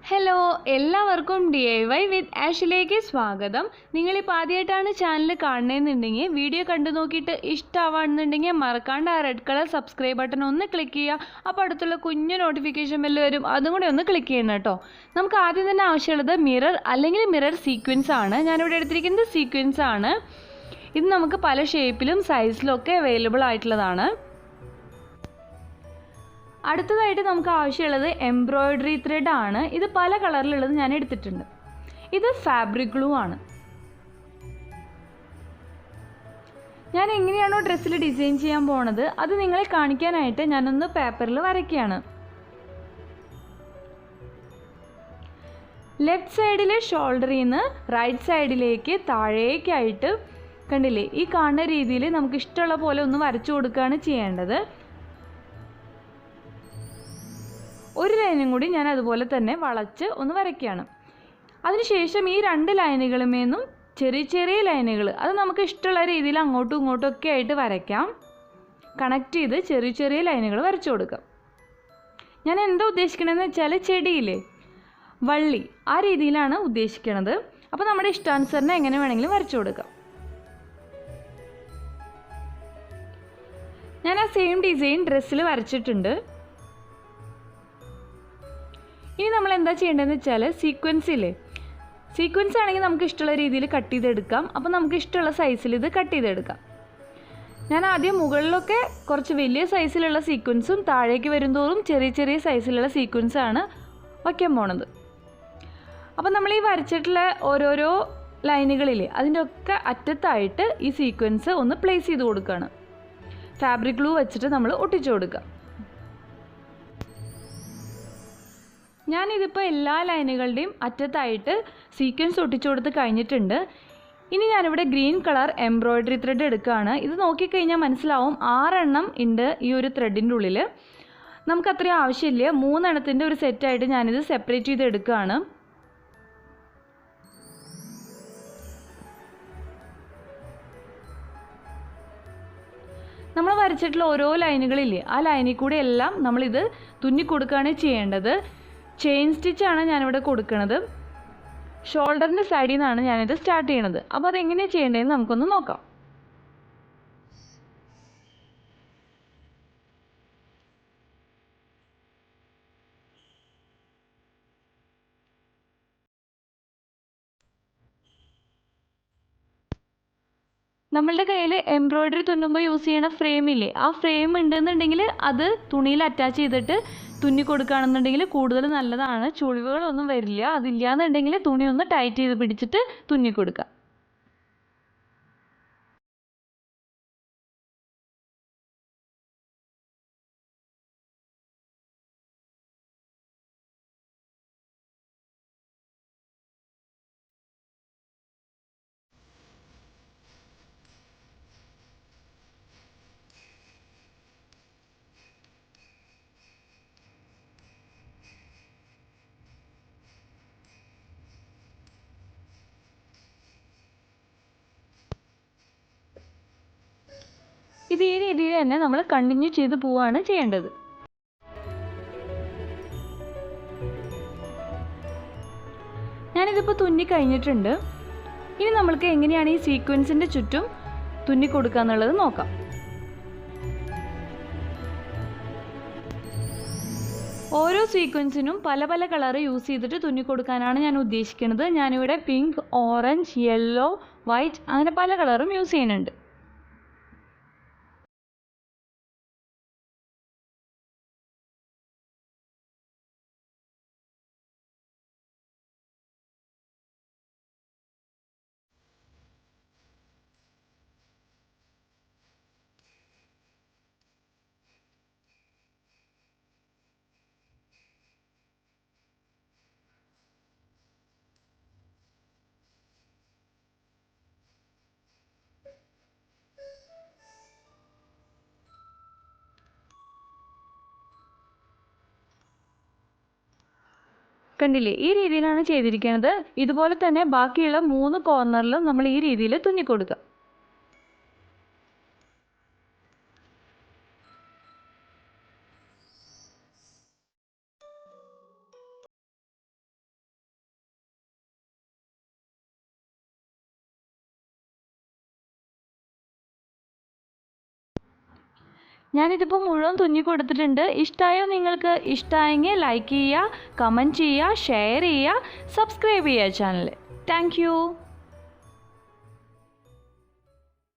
Hello, എല്ലാവർക്കും DIY വിത്ത് ആഷിലേക്ക് സ്വാഗതം. നിങ്ങളിപ്പോൾ ആദ്യമായിട്ടാണ് ചാനൽ കാണുന്നതെന്നുണ്ടെങ്കിൽ വീഡിയോ കണ്ടു നോക്കിയിട്ട് ഇഷ്ടമാവുകയാണെന്നുണ്ടെങ്കിൽ മറക്കാണ്ട് ആ റെഡ് കളർ സബ്സ്ക്രൈബ് ബട്ടൺ ഒന്ന് ക്ലിക്ക് ചെയ്യുക. അപ്പോൾ അടുത്തുള്ള കുഞ്ഞു നോട്ടിഫിക്കേഷൻ ബെല്ല് വരും, അതും കൂടി ഒന്ന് ക്ലിക്ക് ചെയ്യണം കേട്ടോ. നമുക്ക് ആദ്യം തന്നെ ആവശ്യമുള്ളത് മിറർ അല്ലെങ്കിൽ മിറർ സീക്വൻസ് ആണ്. ഞാനിവിടെ എടുത്തിരിക്കുന്നത് സീക്വൻസ് ആണ്. ഇത് നമുക്ക് പല ഷേപ്പിലും സൈസിലും ഒക്കെ അവൈലബിൾ ആയിട്ടുള്ളതാണ്. അടുത്തതായിട്ട് നമുക്ക് ആവശ്യമുള്ളത് എംബ്രോയ്ഡറി ത്രെഡ് ആണ്. ഇത് പല കളറിലുള്ളത് ഞാൻ എടുത്തിട്ടുണ്ട്. ഇത് ഫാബ്രിക് ഗ്ലൂ ആണ്. ഞാൻ എങ്ങനെയാണോ ഡ്രസ്സിൽ ഡിസൈൻ ചെയ്യാൻ പോണത് അത് നിങ്ങളെ കാണിക്കാനായിട്ട് ഞാനൊന്ന് പേപ്പറിൽ വരയ്ക്കുകയാണ്. ലെഫ്റ്റ് സൈഡിലെ ഷോൾഡറിൽ നിന്ന് റൈറ്റ് സൈഡിലേക്ക് താഴേക്കായിട്ട് കണ്ടില്ലേ, ഈ കാണുന്ന രീതിയിൽ നമുക്ക് ഇഷ്ടമുള്ള പോലെ ഒന്ന് വരച്ചു കൊടുക്കുകയാണ് ചെയ്യേണ്ടത്. ഒരു ലൈനും കൂടി ഞാൻ അതുപോലെ തന്നെ വളച്ച് ഒന്ന് വരയ്ക്കുകയാണ്. അതിനുശേഷം ഈ രണ്ട് ലൈനുകളുമേന്നും ചെറിയ ചെറിയ ലൈനുകൾ അത് നമുക്ക് ഇഷ്ടമുള്ള രീതിയിൽ അങ്ങോട്ടും ഇങ്ങോട്ടും ഒക്കെ ആയിട്ട് വരയ്ക്കാം. കണക്ട് ചെയ്ത് ചെറിയ ചെറിയ ലൈനുകൾ വരച്ചു കൊടുക്കാം. ഞാൻ എന്താ ഉദ്ദേശിക്കണമെന്ന് വെച്ചാൽ ചെടിയില്ലേ, വള്ളി, ആ രീതിയിലാണ് ഉദ്ദേശിക്കുന്നത്. അപ്പോൾ നമ്മുടെ ഇഷ്ടാനുസരണം എങ്ങനെ വേണമെങ്കിലും വരച്ചു കൊടുക്കാം. ഞാൻ ആ സെയിം ഡിസൈൻ ഡ്രസ്സിൽ വരച്ചിട്ടുണ്ട്. ഇനി നമ്മൾ എന്താ ചെയ്യേണ്ടതെന്ന് വെച്ചാൽ സീക്വൻസ് ആണെങ്കിൽ നമുക്ക് ഇഷ്ടമുള്ള രീതിയിൽ കട്ട് ചെയ്തെടുക്കാം. അപ്പോൾ നമുക്ക് ഇഷ്ടമുള്ള സൈസിൽ ഇത് കട്ട് ചെയ്തെടുക്കാം. ഞാൻ ആദ്യം മുകളിലൊക്കെ കുറച്ച് വലിയ സൈസിലുള്ള സീക്വൻസും താഴേക്ക് വരുന്തോറും ചെറിയ ചെറിയ സൈസിലുള്ള സീക്വൻസാണ് വയ്ക്കാൻ പോണത്. അപ്പോൾ നമ്മൾ ഈ വരച്ചിട്ടുള്ള ഓരോരോ ലൈനുകളില്ലേ, അതിൻ്റെ ഒക്കെ അറ്റത്തായിട്ട് ഈ സീക്വൻസ് ഒന്ന് പ്ലേസ് ചെയ്ത് കൊടുക്കുകയാണ്. ഫാബ്രിക് ഗ്ലൂ വെച്ചിട്ട് നമ്മൾ ഒട്ടിച്ചു കൊടുക്കുക. ഞാനിതിപ്പോൾ എല്ലാ ലൈനുകളുടെയും അറ്റത്തായിട്ട് സീക്വൻസ് ഒട്ടിച്ചു കൊടുത്ത് കഴിഞ്ഞിട്ടുണ്ട്. ഇനി ഞാനിവിടെ ഗ്രീൻ കളർ എംബ്രോയ്ഡറി ത്രെഡ് എടുക്കുകയാണ്. ഇത് നോക്കിക്കഴിഞ്ഞാൽ മനസ്സിലാവും 6 എണ്ണം ഉണ്ട് ഈ ഒരു ത്രെഡിൻ്റെ ഉള്ളിൽ. നമുക്ക് അത്രയും ആവശ്യമില്ല. 3 എണ്ണത്തിൻ്റെ ഒരു സെറ്റായിട്ട് ഞാനിത് സെപ്പറേറ്റ് ചെയ്ത് എടുക്കുകയാണ്. നമ്മൾ വരച്ചിട്ടുള്ള ഓരോ ലൈനുകളില്ലേ, ആ ലൈനിൽ കൂടെ എല്ലാം നമ്മളിത് തുന്നി കൊടുക്കുകയാണ് ചെയ്യേണ്ടത്. ചെയിൻ സ്റ്റിച്ചാണ് ഞാനിവിടെ കൊടുക്കുന്നത്. ഷോൾഡറിൻ്റെ സൈഡിൽ നിന്നാണ് ഞാനിത് സ്റ്റാർട്ട് ചെയ്യണത്. അപ്പോൾ അതെങ്ങനെയാണ് ചെയ്യേണ്ടതെന്ന് നമുക്കൊന്ന് നോക്കാം. നമ്മളുടെ കയ്യിൽ എംബ്രോയ്ഡറി തുന്നുമ്പോൾ യൂസ് ചെയ്യണ ഫ്രെയിമില്ലേ, ആ ഫ്രെയിം ഉണ്ടെന്നുണ്ടെങ്കിൽ അത് തുണിയിൽ അറ്റാച്ച് ചെയ്തിട്ട് തുന്നി കൊടുക്കുകയാണെന്നുണ്ടെങ്കിൽ കൂടുതൽ നല്ലതാണ്. ചുളിവുകളൊന്നും വരില്ല. അതില്ലാന്നുണ്ടെങ്കിൽ തുണി ഒന്ന് ടൈറ്റ് ചെയ്ത് പിടിച്ചിട്ട് തുന്നി കൊടുക്കുക. ഇത് ഈ രീതിയിൽ തന്നെ നമ്മൾ കണ്ടിന്യൂ ചെയ്ത് പോവുകയാണ് ചെയ്യേണ്ടത്. ഞാനിതിപ്പോൾ തുന്നി കഴിഞ്ഞിട്ടുണ്ട്. ഇനി നമ്മൾക്ക് എങ്ങനെയാണ് ഈ സീക്വൻസിൻ്റെ ചുറ്റും തുന്നി കൊടുക്കുക എന്നുള്ളത് നോക്കാം. ഓരോ സീക്വൻസിനും പല പല കളർ യൂസ് ചെയ്തിട്ട് തുന്നി കൊടുക്കാനാണ് ഞാൻ ഉദ്ദേശിക്കുന്നത്. ഞാനിവിടെ പിങ്ക്, ഓറഞ്ച്, യെല്ലോ, വൈറ്റ് അങ്ങനെ പല കളറും യൂസ് ചെയ്യുന്നുണ്ട്. കണ്ടില്ലേ, ഈ രീതിയിലാണ് ചെയ്തിരിക്കുന്നത്. ഇതുപോലെ തന്നെ ബാക്കിയുള്ള 3 കോർണറിലും നമ്മൾ ഈ രീതിയിൽ തുന്നി കൊടുക്കുക. ഞാനിതിപ്പോൾ മുഴുവൻ തുന്നി കൊടുത്തിട്ടുണ്ട്. ഇഷ്ടമായോ നിങ്ങൾക്ക്? ഇഷ്ടമായെങ്കിൽ ലൈക്ക് ചെയ്യുക, കമൻറ്റ് ചെയ്യുക, ഷെയർ ചെയ്യുക, സബ്സ്ക്രൈബ് ചെയ്യുക ചാനൽ. താങ്ക്